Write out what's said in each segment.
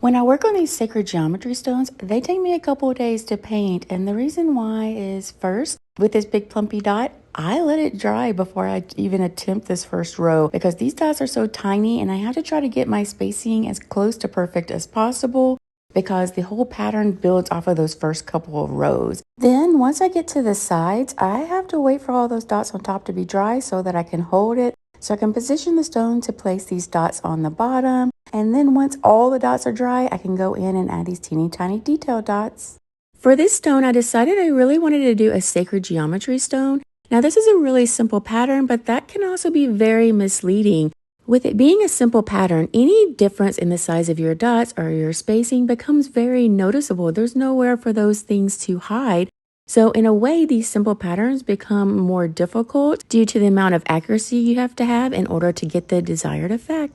When I work on these sacred geometry stones, they take me a couple of days to paint. And the reason why is first, with this big plumpy dot, I let it dry before I even attempt this first row because these dots are so tiny and I have to try to get my spacing as close to perfect as possible because the whole pattern builds off of those first couple of rows. Then once I get to the sides, I have to wait for all those dots on top to be dry so that I can hold it. So I can position the stone to place these dots on the bottom. And then once all the dots are dry, I can go in and add these teeny tiny detail dots. For this stone, I decided I really wanted to do a sacred geometry stone. Now this is a really simple pattern, but that can also be very misleading. With it being a simple pattern, any difference in the size of your dots or your spacing becomes very noticeable. There's nowhere for those things to hide. So in a way, these simple patterns become more difficult due to the amount of accuracy you have to have in order to get the desired effect.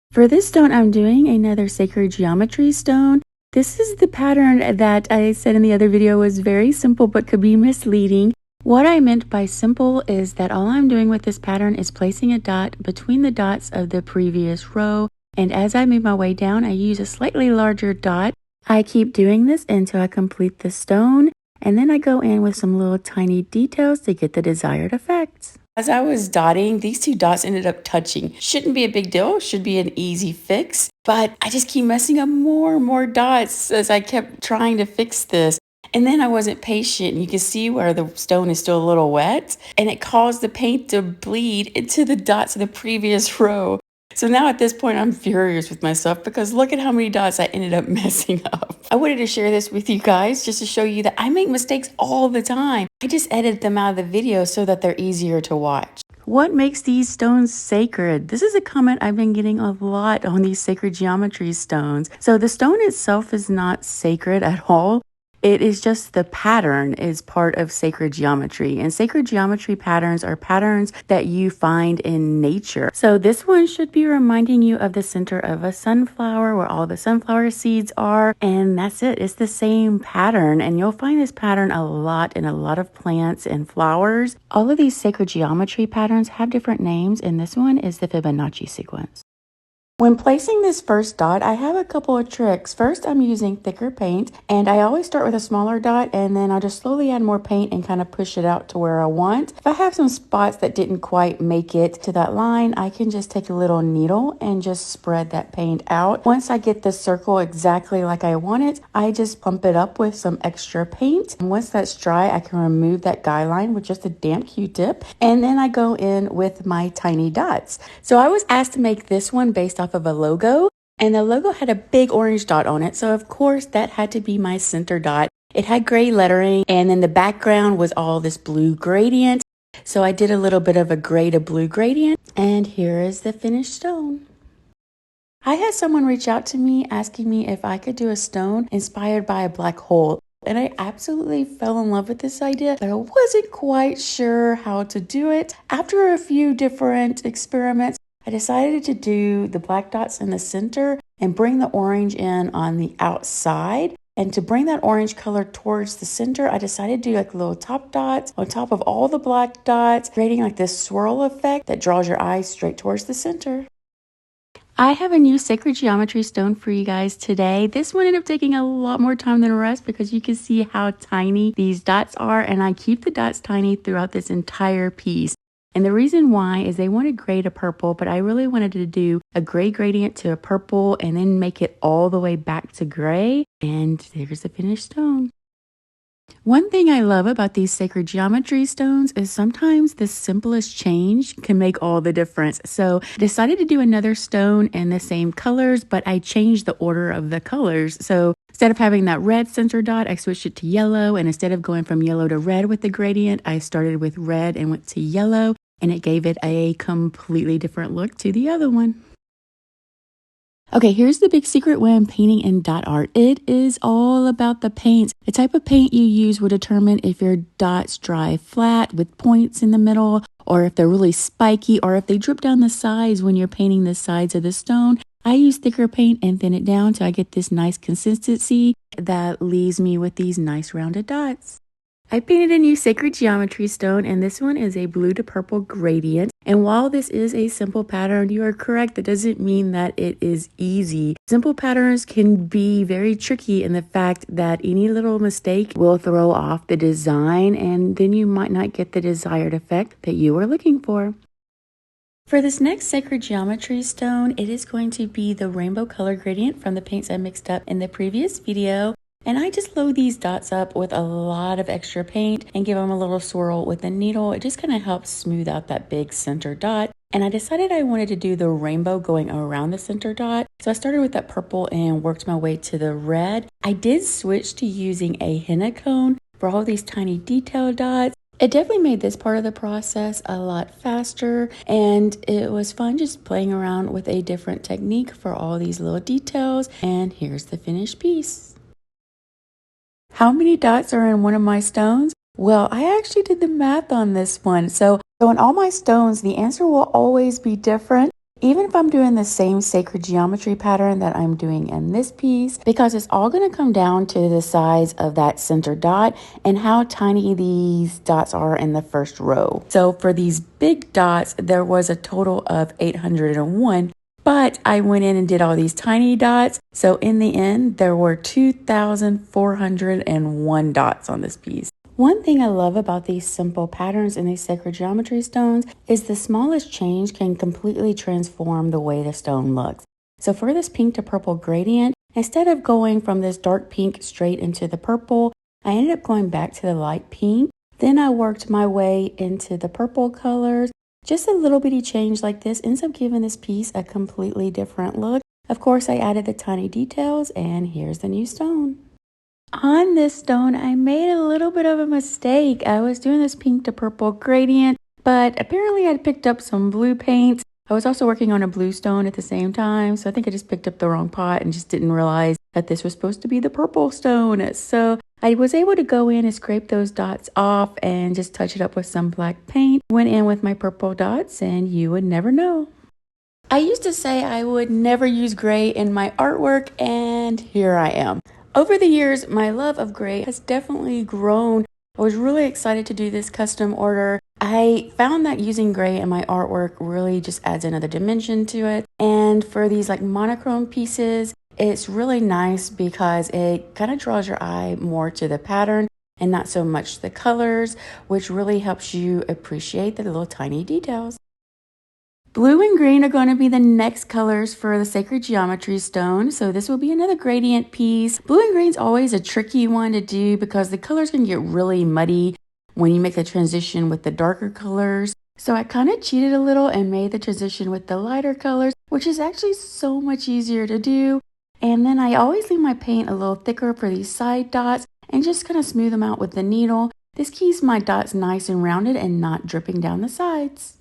For this stone, I'm doing another sacred geometry stone. This is the pattern that I said in the other video was very simple but could be misleading. What I meant by simple is that all I'm doing with this pattern is placing a dot between the dots of the previous row. And as I move my way down, I use a slightly larger dot. I keep doing this until I complete the stone. And then I go in with some little tiny details to get the desired effects. As I was dotting, these two dots ended up touching. Shouldn't be a big deal, should be an easy fix, but I just keep messing up more and more dots as I kept trying to fix this. And then I wasn't patient. You can see where the stone is still a little wet, and it caused the paint to bleed into the dots of the previous row. So now at this point, I'm furious with myself because look at how many dots I ended up messing up. I wanted to share this with you guys just to show you that I make mistakes all the time. I just edit them out of the video so that they're easier to watch. What makes these stones sacred? This is a comment I've been getting a lot on these sacred geometry stones. So the stone itself is not sacred at all. It is just the pattern is part of sacred geometry, and sacred geometry patterns are patterns that you find in nature. So this one should be reminding you of the center of a sunflower where all the sunflower seeds are, and that's it. It's the same pattern, and you'll find this pattern a lot in a lot of plants and flowers. All of these sacred geometry patterns have different names, and this one is the Fibonacci sequence. When placing this first dot, I have a couple of tricks. First, I'm using thicker paint, and I always start with a smaller dot, and then I'll just slowly add more paint and kind of push it out to where I want. If I have some spots that didn't quite make it to that line, I can just take a little needle and just spread that paint out. Once I get the circle exactly like I want it, I just pump it up with some extra paint. And once that's dry, I can remove that guy line with just a damp Q-tip, and then I go in with my tiny dots. So I was asked to make this one based off of a logo, and the logo had a big orange dot on it, so of course that had to be my center dot. It had gray lettering, and then the background was all this blue gradient, so I did a little bit of a gray to blue gradient, and here is the finished stone. I had someone reach out to me asking me if I could do a stone inspired by a black hole. And I absolutely fell in love with this idea, but I wasn't quite sure how to do it. After a few different experiments, I decided to do the black dots in the center and bring the orange in on the outside. And to bring that orange color towards the center, I decided to do like little top dots on top of all the black dots, creating like this swirl effect that draws your eyes straight towards the center. I have a new sacred geometry stone for you guys today. This one ended up taking a lot more time than the rest because you can see how tiny these dots are, and I keep the dots tiny throughout this entire piece. And the reason why is they wanted gray to purple, but I really wanted to do a gray gradient to a purple and then make it all the way back to gray. And there's the finished stone. One thing I love about these sacred geometry stones is sometimes the simplest change can make all the difference. So I decided to do another stone in the same colors, but I changed the order of the colors. So instead of having that red center dot, I switched it to yellow. And instead of going from yellow to red with the gradient, I started with red and went to yellow. And it gave it a completely different look to the other one. Okay, here's the big secret when painting in dot art. It is all about the paints. The type of paint you use will determine if your dots dry flat with points in the middle, or if they're really spiky, or if they drip down the sides when you're painting the sides of the stone. I use thicker paint and thin it down till I get this nice consistency that leaves me with these nice rounded dots. I painted a new sacred geometry stone, and this one is a blue to purple gradient. And while this is a simple pattern, you are correct. That doesn't mean that it is easy. Simple patterns can be very tricky in the fact that any little mistake will throw off the design, and then you might not get the desired effect that you were looking for. For this next sacred geometry stone, it is going to be the rainbow color gradient from the paints I mixed up in the previous video. And I just load these dots up with a lot of extra paint and give them a little swirl with a needle. It just kind of helps smooth out that big center dot. And I decided I wanted to do the rainbow going around the center dot. So I started with that purple and worked my way to the red. I did switch to using a henna cone for all these tiny detail dots. It definitely made this part of the process a lot faster, and it was fun just playing around with a different technique for all these little details. And here's the finished piece. How many dots are in one of my stones? Well, I actually did the math on this one. So in all my stones, the answer will always be different, even if I'm doing the same sacred geometry pattern that I'm doing in this piece, because it's all going to come down to the size of that center dot and how tiny these dots are in the first row. So for these big dots, there was a total of 801. But I went in and did all these tiny dots. So in the end, there were 2,401 dots on this piece. One thing I love about these simple patterns in these sacred geometry stones is the smallest change can completely transform the way the stone looks. So for this pink to purple gradient, instead of going from this dark pink straight into the purple, I ended up going back to the light pink. Then I worked my way into the purple colors. Just a little bitty change like this ends up giving this piece a completely different look. Of course, I added the tiny details, and here's the new stone. On this stone, I made a little bit of a mistake. I was doing this pink to purple gradient, but apparently I'd picked up some blue paints. I was also working on a blue stone at the same time, so I think I just picked up the wrong pot and just didn't realize that this was supposed to be the purple stone. So I was able to go in and scrape those dots off and just touch it up with some black paint. Went in with my purple dots, and you would never know. I used to say I would never use gray in my artwork, and here I am. Over the years, my love of gray has definitely grown. I was really excited to do this custom order. I found that using gray in my artwork really just adds another dimension to it. And for these like monochrome pieces, it's really nice because it kind of draws your eye more to the pattern and not so much the colors, which really helps you appreciate the little tiny details. Blue and green are going to be the next colors for the sacred geometry stone. So this will be another gradient piece. Blue and green is always a tricky one to do because the colors can get really muddy when you make the transition with the darker colors. So I kind of cheated a little and made the transition with the lighter colors, which is actually so much easier to do. And then I always leave my paint a little thicker for these side dots and just kind of smooth them out with the needle. This keeps my dots nice and rounded and not dripping down the sides.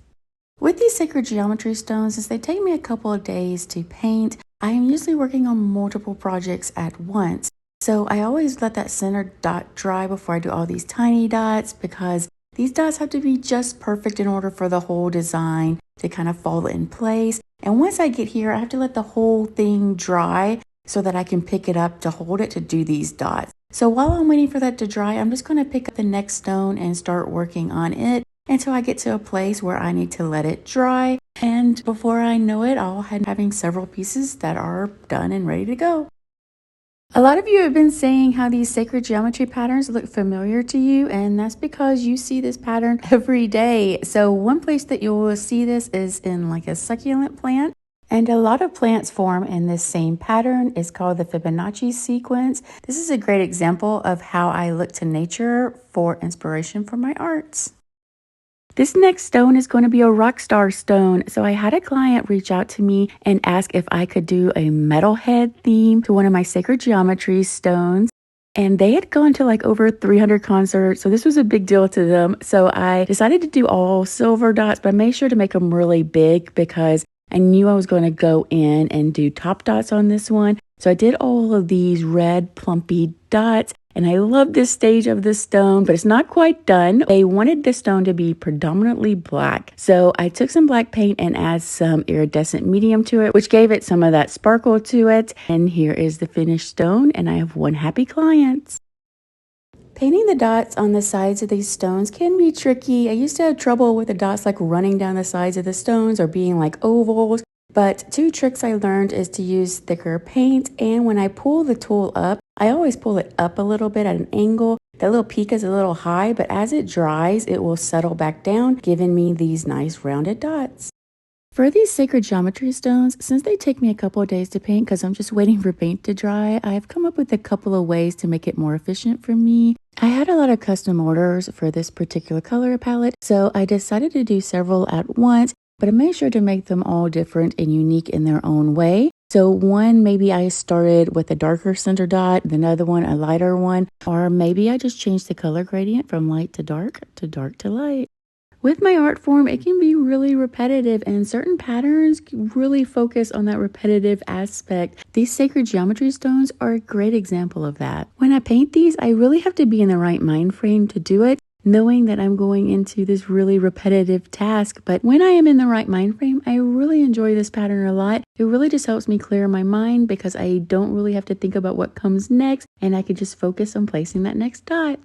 With these sacred geometry stones, since they take me a couple of days to paint, I am usually working on multiple projects at once. So I always let that center dot dry before I do all these tiny dots because these dots have to be just perfect in order for the whole design to kind of fall in place. And once I get here, I have to let the whole thing dry so that I can pick it up to hold it to do these dots. So while I'm waiting for that to dry, I'm just going to pick up the next stone and start working on it until I get to a place where I need to let it dry. And before I know it, I'll have having several pieces that are done and ready to go. A lot of you have been saying how these sacred geometry patterns look familiar to you, and that's because you see this pattern every day. So one place that you will see this is in like a succulent plant. And a lot of plants form in this same pattern. It's called the Fibonacci sequence. This is a great example of how I look to nature for inspiration for my arts. This next stone is going to be a Rockstar stone. So I had a client reach out to me and ask if I could do a metalhead theme to one of my sacred geometry stones. And they had gone to like over 300 concerts. So this was a big deal to them. So I decided to do all silver dots, but I made sure to make them really big because I knew I was going to go in and do top dots on this one. So I did all of these red plumpy dots. And I love this stage of the stone, but it's not quite done. They wanted the stone to be predominantly black. So I took some black paint and added some iridescent medium to it, which gave it some of that sparkle to it. And here is the finished stone, and I have one happy client. Painting the dots on the sides of these stones can be tricky. I used to have trouble with the dots like running down the sides of the stones or being like ovals. But two tricks I learned is to use thicker paint, and when I pull the tool up, I always pull it up a little bit at an angle. That little peak is a little high, but as it dries, it will settle back down, giving me these nice rounded dots. For these sacred geometry stones, since they take me a couple of days to paint because I'm just waiting for paint to dry, I've come up with a couple of ways to make it more efficient for me. I had a lot of custom orders for this particular color palette, so I decided to do several at once, but I made sure to make them all different and unique in their own way. So one, maybe I started with a darker center dot, another one, a lighter one, or maybe I just changed the color gradient from light to dark to light. With my art form, it can be really repetitive, and certain patterns really focus on that repetitive aspect. These sacred geometry stones are a great example of that. When I paint these, I really have to be in the right mind frame to do it, knowing that I'm going into this really repetitive task. But when I am in the right mind frame, I really enjoy this pattern a lot. It really just helps me clear my mind because I don't really have to think about what comes next, and I can just focus on placing that next dot.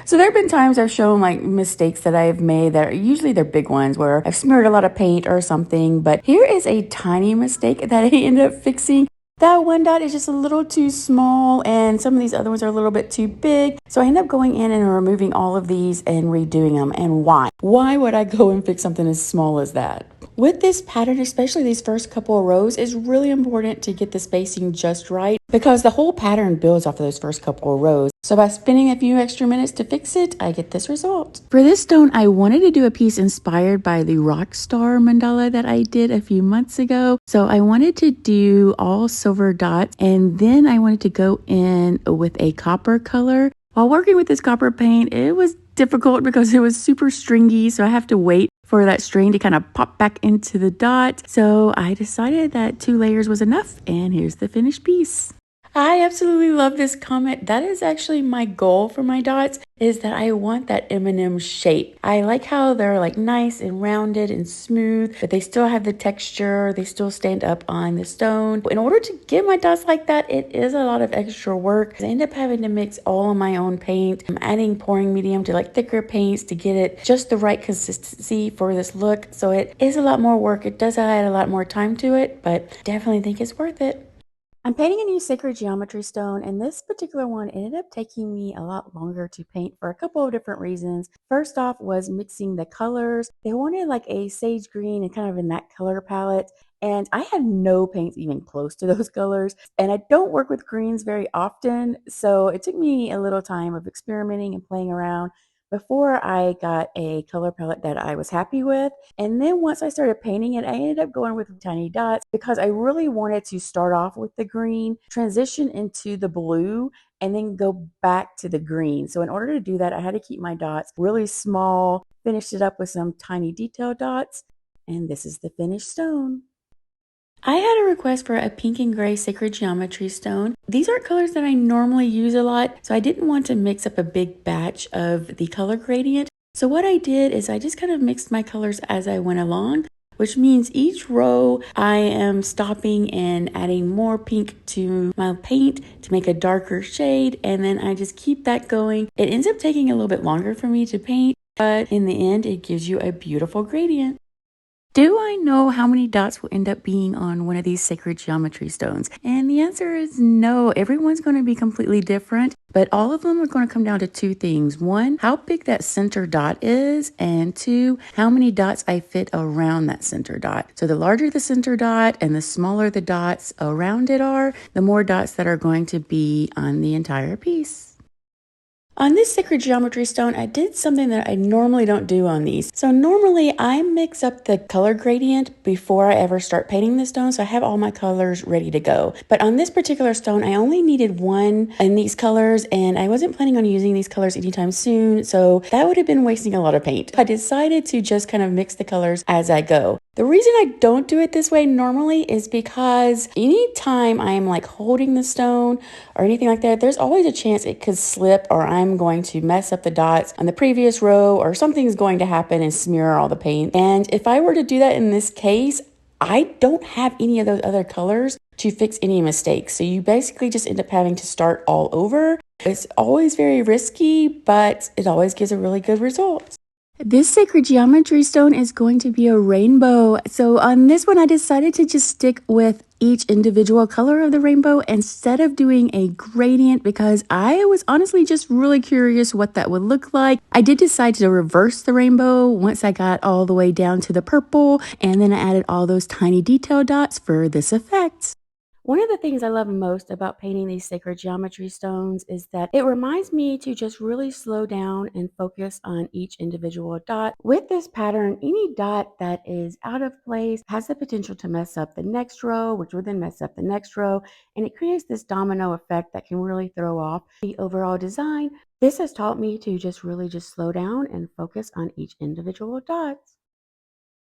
So there have been times I've shown like mistakes that I've made that usually they're big ones where I've smeared a lot of paint or something, but here is a tiny mistake that I ended up fixing. That one dot is just a little too small and some of these other ones are a little bit too big. So I ended up going in and removing all of these and redoing them. And why? Why would I go and fix something as small as that? With this pattern, especially these first couple of rows, it's really important to get the spacing just right because the whole pattern builds off of those first couple of rows. So by spending a few extra minutes to fix it, I get this result. For this stone, I wanted to do a piece inspired by the Rockstar mandala that I did a few months ago. So I wanted to do all silver dots, and then I wanted to go in with a copper color. While working with this copper paint, it was difficult because it was super stringy, so I have to wait for that string to kind of pop back into the dot. So I decided that 2 layers was enough, and here's the finished piece. I absolutely love this comment. That is actually my goal for my dots, is that I want that M&M shape. I like how they're like nice and rounded and smooth, but they still have the texture. They still stand up on the stone. In order to get my dots like that, it is a lot of extra work. I end up having to mix all of my own paint. I'm adding pouring medium to like thicker paints to get it just the right consistency for this look. So it is a lot more work. It does add a lot more time to it, but definitely think it's worth it. I'm painting a new sacred geometry stone, and this particular one ended up taking me a lot longer to paint for a couple of different reasons. First off was mixing the colors. They wanted like a sage green and kind of in that color palette, and I had no paints even close to those colors, and I don't work with greens very often, so it took me a little time of experimenting and playing around before I got a color palette that I was happy with. And then once I started painting it, I ended up going with tiny dots because I really wanted to start off with the green, transition into the blue, and then go back to the green. So in order to do that, I had to keep my dots really small, finished it up with some tiny detail dots, and this is the finished stone. I had a request for a pink and gray sacred geometry stone. These aren't colors that I normally use a lot, so I didn't want to mix up a big batch of the color gradient. So what I did is I just kind of mixed my colors as I went along, which means each row I am stopping and adding more pink to my paint to make a darker shade, and then I just keep that going. It ends up taking a little bit longer for me to paint, but in the end, it gives you a beautiful gradient. Do I know how many dots will end up being on one of these sacred geometry stones? And the answer is no. Everyone's going to be completely different, but all of them are going to come down to 2 things. 1, how big that center dot is, and 2, how many dots I fit around that center dot. So the larger the center dot and the smaller the dots around it are, the more dots that are going to be on the entire piece. On this sacred geometry stone, I did something that I normally don't do on these. So normally I mix up the color gradient before I ever start painting the stone, so I have all my colors ready to go. But on this particular stone, I only needed 1 in these colors, and I wasn't planning on using these colors anytime soon, so that would have been wasting a lot of paint. I decided to just kind of mix the colors as I go. The reason I don't do it this way normally is because anytime I'm like holding the stone or anything like that, there's always a chance it could slip, or I'm going to mess up the dots on the previous row, or something's going to happen and smear all the paint. And if I were to do that in this case, I don't have any of those other colors to fix any mistakes. So you basically just end up having to start all over. It's always very risky, but it always gives a really good result. This sacred geometry stone is going to be a rainbow. So on this one, I decided to just stick with each individual color of the rainbow instead of doing a gradient because I was honestly just really curious what that would look like. I did decide to reverse the rainbow once I got all the way down to the purple, and then I added all those tiny detail dots for this effect. One of the things I love most about painting these sacred geometry stones is that it reminds me to just really slow down and focus on each individual dot. With this pattern, any dot that is out of place has the potential to mess up the next row, which would then mess up the next row, and it creates this domino effect that can really throw off the overall design. This has taught me to just really just slow down and focus on each individual dot.